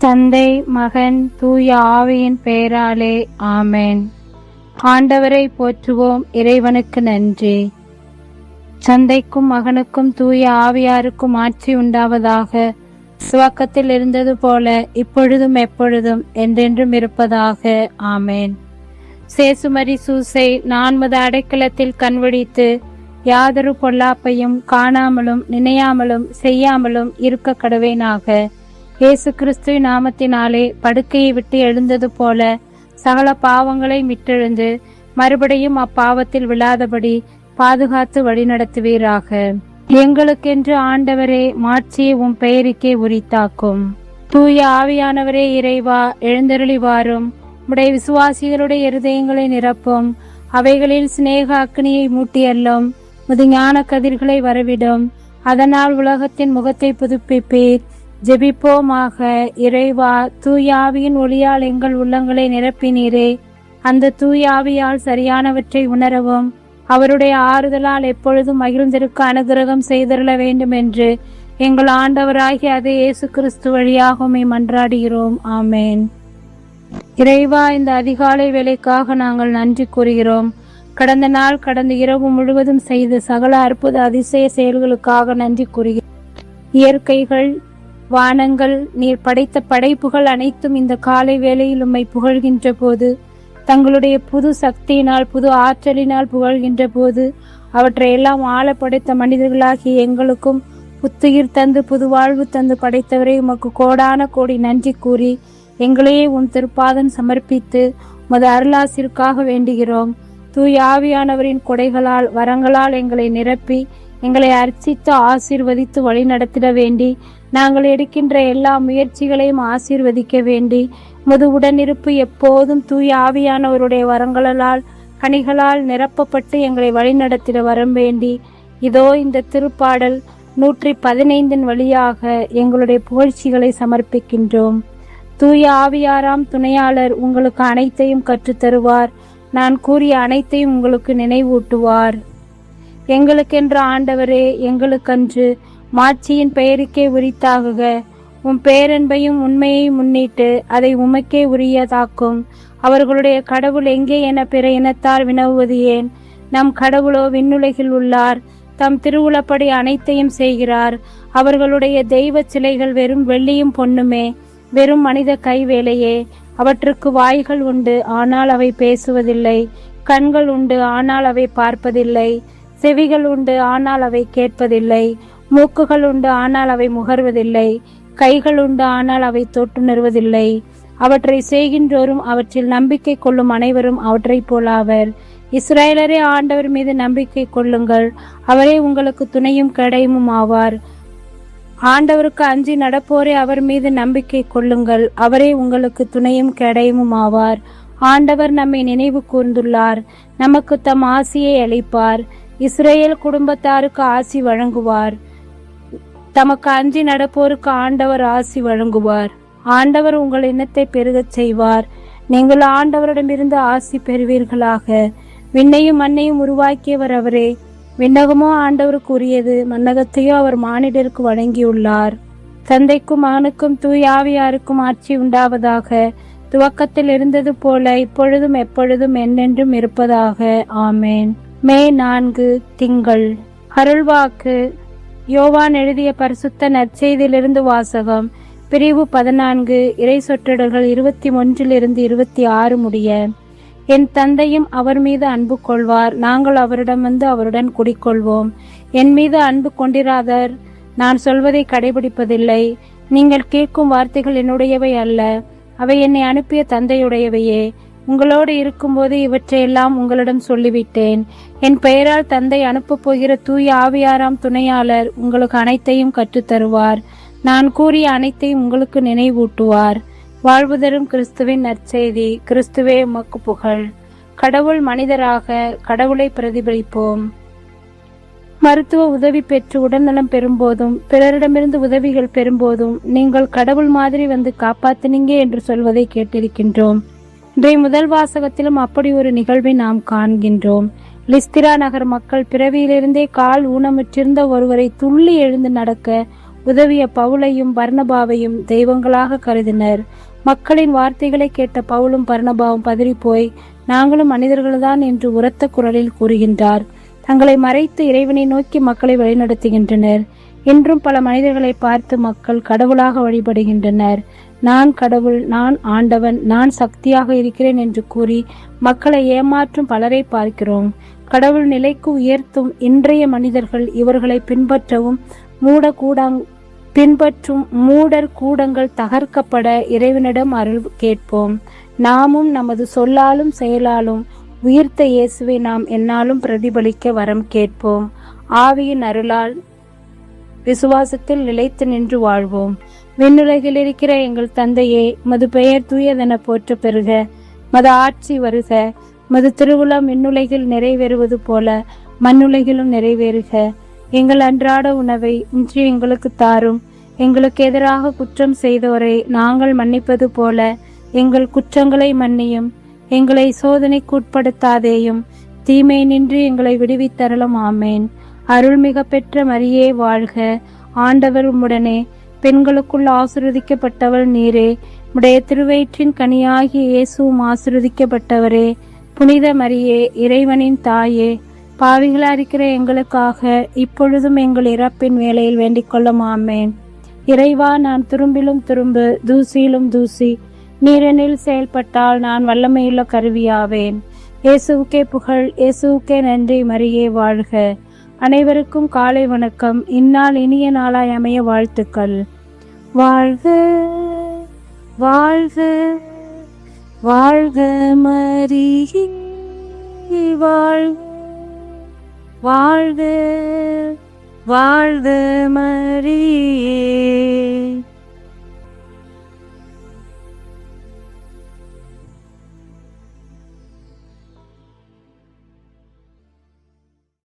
தந்தை, மகன், தூய ஆவியின் பெயராலே ஆமென். ஆண்டவரை போற்றுவோம். இறைவனுக்கு நன்றி. தந்தைக்கும் மகனுக்கும் தூய ஆவியாருக்கும் ஆட்சி உண்டாவதாக. துவக்கத்தில் இருந்தது போல இப்பொழுதும் எப்பொழுதும் என்றென்றும் இருப்பதாக. ஆமென். சேசுமரி சூசை 4 அடைக்கலத்தில் கண்விழித்து யாதொரு பொல்லாப்பையும் காணாமலும் நினையாமலும் செய்யாமலும் இருக்க கடவேனாக. இயேசு கிறிஸ்துவின் நாமத்தினாலே படுக்கையை விட்டு எழுந்தது போல சகல பாவங்களை விட்டெழுந்து மறுபடியும் அப்பாவத்தில் விழாதபடி பாதுகாத்து வழிநடத்துவீராக. எங்களுக்கென்று ஆண்டவரே, மாட்சியை உம் பெயருக்கே உரித்தாக்கும். தூய ஆவியானவரே இறைவா, எழுந்தருளி வாரும். உடைய விசுவாசிகளுடைய இருதயங்களை நிரப்பும். அவைகளில் சிநேக அக்னியை மூட்டியல்லும். முது ஞான கதிர்களை வரவிடும். அதனால் உலகத்தின் முகத்தை புதுப்பிப்பீர். ஜெபிப்போமாக. இறைவா, தூயாவியின் ஒளியால் எங்கள் உள்ளங்களை நிரப்பினீரே. அந்த தூயாவியால் சரியானவற்றை உணரவும் அவருடைய ஆறுதலால் எப்பொழுதும் மகிழ்ந்திருக்க அனுகிரகம் செய்தருள வேண்டும் என்று எங்கள் ஆண்டவராகிய அதே இயேசு கிறிஸ்து வழியாக மன்றாடுகிறோம். ஆமேன். இறைவா, இந்த அதிகாலை வேலைக்காக நாங்கள் நன்றி கூறுகிறோம். கடந்த இரவு முழுவதும் செய்த சகல அற்புத அதிசய செயல்களுக்காக நன்றி கூறுகிறோம். இயற்கைகள், வானங்கள், நீர் படைத்த படைப்புகள் அனைத்தும் இந்த காலை வேளையில் உம்மை புகழ்கின்ற போது, தங்களுடைய புது சக்தியினால் புது ஆற்றலினால் புகழ்கின்ற போது, அவற்றையெல்லாம் ஆள படைத்த மனிதர்களாகிய எங்களுக்கும் புத்துயிர் தந்து புது வாழ்வு தந்து படைத்தவரை உமக்கு கோடான கோடி நன்றி கூறி எங்களையே உன் திருப்பாதம் சமர்ப்பித்து உமது அருளாசிற்காக வேண்டுகிறோம். தூய ஆவியானவரின் கொடைகளால் வரங்களால் எங்களை நிரப்பி எங்களை அர்ச்சித்து ஆசீர்வதித்து வழி நடத்திட வேண்டி, நாங்கள் எடுக்கின்ற எல்லா முயற்சிகளையும் ஆசீர்வதிக்க வேண்டி, முது உடனிருப்பு எப்போதும் தூய ஆவியானவருடைய வரங்களால் கனிகளால் நிரப்பப்பட்டு எங்களை வழிநடத்திட வரம் வேண்டி, இதோ இந்த திருப்பாடல் 115 வழியாக எங்களுடைய புகழ்ச்சிகளை சமர்ப்பிக்கின்றோம். தூய ஆவியாராம் துணையாளர் உங்களுக்கு அனைத்தையும் கற்றுத்தருவார். நான் கூறிய அனைத்தையும் உங்களுக்கு நினைவூட்டுவார். எங்களுக்கென்ற ஆண்டவரே, எங்களுக்கன்று மாட்சியின் பெயருக்கே உரித்தாகுக. உம் பேரன்பையும் உண்மையையும் முன்னிட்டு அதை உமக்கே உரியதாக்கும். அவர்களுடைய கடவுள் எங்கே என பிற இனத்தார் வினவுவது ஏன்? நம் கடவுளோ விண்ணுலகில் உள்ளார். தம் திருவுளப்படி அனைத்தையும் செய்கிறார். அவர்களுடைய தெய்வ சிலைகள் வெறும் வெள்ளியும் பொன்னுமே, வெறும் மனித கைவேலையே. அவற்றுக்கு வாய்கள் உண்டு, ஆனால் அவை பேசுவதில்லை. கண்கள் உண்டு, ஆனால் அவை பார்ப்பதில்லை. செவிகள் உண்டு, ஆனால் அவை கேட்பதில்லை. மூக்குகள் உண்டு, ஆனால் அவை முகர்வதில்லை. கைகள் உண்டு, ஆனால் அவை தொட்டுணர்வதில்லை. அவற்றை செய்கின்றோரும் அவற்றில் நம்பிக்கை கொள்ளும் அனைவரும் அவற்றை போலாவர். இஸ்ரவேலரே, ஆண்டவர் மீது நம்பிக்கை கொள்ளுங்கள். அவரே உங்களுக்கு துணையும் கடையும் ஆவார். ஆண்டவருக்கு அஞ்சி நடப்போரே, அவர் மீது நம்பிக்கை கொள்ளுங்கள். அவரே உங்களுக்கு துணையும் கடையும் ஆவார். ஆண்டவர் நம்மை நினைவு கூர்ந்துள்ளார். நமக்கு தம் ஆசியை அளிப்பார். இஸ்ரேல் குடும்பத்தாருக்கு ஆசி வழங்குவார். தமக்கு அஞ்சி நடப்போருக்கு ஆண்டவர் ஆசி வழங்குவார். ஆண்டவர் உங்கள் இனத்தை பெருகச் செய்வார். நீங்கள் ஆண்டவரிடமிருந்து ஆசி பெறுவீர்களாக. விண்ணையும் மண்ணையும் உருவாக்கியவர் அவரே. விண்ணகமோ ஆண்டவருக்கு உரியது, மன்னகத்தையோ அவர் மானிடருக்கு வழங்கியுள்ளார். தந்தைக்கும் மகனுக்கும் தூய ஆவியாருக்கும் ஆட்சி உண்டாவதாக. துவக்கத்தில் இருந்தது போல இப்பொழுதும் எப்பொழுதும் என்றென்றும் இருப்பதாக. ஆமேன். மே 4 திங்கள். அருள்வாக்கு. யோவான் எழுதிய பரிசுத்த நற்செய்தியிலிருந்து வாசகம். பிரிவு 14, இறை சொற்றொடர்கள் 21 26 முடிய. என் தந்தையும் அவர் மீது அன்பு கொள்வார். நாங்கள் அவரிடம் வந்து அவருடன் குடிக்கொள்வோம். என் மீது அன்பு கொண்டிராதர் நான் சொல்வதை கடைபிடிப்பதில்லை. நீங்கள் கேட்கும் வார்த்தைகள் என்னுடையவை அல்ல, அவை என்னை அனுப்பிய தந்தையுடையவையே. உங்களோடு இருக்கும்போது இவற்றையெல்லாம் உங்களிடம் சொல்லிவிட்டேன். என் பெயரால் தந்தை அனுப்பப் போகிற தூய ஆவியாராம் துணையாளர் உங்களுக்கு அனைத்தையும் கற்றுத்தருவார். நான் கூறிய அனைத்தையும் உங்களுக்கு நினைவூட்டுவார். வாழ்வு தரும் கிறிஸ்துவின் நற்செய்தி. கிறிஸ்துவே உமக்கு புகழ். கடவுள் மனிதராக கடவுளை பிரதிபலிப்போம். மருத்துவ உதவி பெற்று உடல்நலம் பெறும்போதும் பிறரிடமிருந்து உதவிகள் பெறும்போதும் நீங்கள் கடவுள் மாதிரி வந்து காப்பாத்தினீங்க என்று சொல்வதை கேட்டிருக்கின்றோம். இன்றைய முதல் வாசகத்திலும் அப்படி ஒரு நிகழ்வை நாம் காண்கின்றோம். லிஸ்திரா நகர் மக்கள் பிறவியிலிருந்தே கால் ஊனமுற்றிருந்த ஒருவரை துள்ளி எழுந்து நடக்க உதவிய பவுலையும் பர்னபாவையும் தெய்வங்களாக கருதினர். மக்களின் வார்த்தைகளை கேட்ட பவுலும் பர்னபாவும் பதறிப்போய், நாங்களும் மனிதர்கள்தான் என்று உரத்த குரலில் கூறுகின்றார். தங்களை மறைத்து இறைவனை நோக்கி மக்களை வழிநடத்துகின்றனர். இன்றும் பல மனிதர்களை பார்த்து மக்கள் கடவுளாக வழிபடுகின்றனர். நான் கடவுள், நான் ஆண்டவன், நான் சக்தியாக இருக்கிறேன் என்று கூறி மக்களை ஏமாற்றும் பலரை பார்க்கிறோம். கடவுள் நிலைக்கு உயர்த்தும் இன்றைய மனிதர்கள் இவர்களை பின்பற்றும் மூடர் கூடங்கள் தகர்க்கப்பட இறைவனிடம் அருள் கேட்போம். நாமும் நமது சொல்லாலும் செயலாலும் உயிர்த்த இயேசுவை நாம் எந்நாளும் பிரதிபலிக்க வரம் கேட்போம். ஆவியின் அருளால் விசுவாசத்தில் நிலைத்து நின்று வாழ்வோம். விண்ணுலகில் இருக்கிற எங்கள் தந்தையே, மது பெயர் தூயதென போற்ற பெறுக. மது ஆட்சி வருக. மது திருவுளம் விண்ணுலகில் நிறைவேறுவது போல மண்ணுலகிலும் நிறைவேறுக. எங்கள் அன்றாட உணவை இன்று எங்களுக்கு தாரும். எங்களுக்கு எதிராக குற்றம் செய்தோரை நாங்கள் மன்னிப்பது போல எங்கள் குற்றங்களை மன்னியும். எங்களை சோதனைக்கு உட்படுத்தாதேயும், தீமை நின்று எங்களை விடுவித்தருளும். ஆமேன். அருள்மிக பெற்ற மரியே வாழ்க. ஆண்டவர் உம்முடனே, பெண்களுக்குள் ஆசீர்வதிக்கப்பட்டவள் நீரே. உடைய திருவயிற்றின் கனியாகிய இயேசுவும் ஆசீர்வதிக்கப்பட்டவரே. புனித மரியே, இறைவனின் தாயே, பாவிகளா இருக்கிற எங்களுக்காக இப்பொழுதும் எங்கள் இறப்பின் வேளையில் வேண்டிக் கொள்ளும். ஆமேன். இறைவா, நான் துரும்பிலும் துரும்பு, தூசியிலும் தூசி. நீரெனில் செயல்பட்டால் நான் வல்லமையுள்ள கருவியாவேன். இயேசுவுக்கே புகழ், இயேசுவுக்கே நன்றி. மரியே வாழ்க. அனைவருக்கும் காலை வணக்கம். இந்நாள் இனிய நாளாய் அமைய வாழ்த்துக்கள். வாழ்க வாழ்க வாழ்க மரியே, வாழ்க வாழ்க வாழ்க மரியே.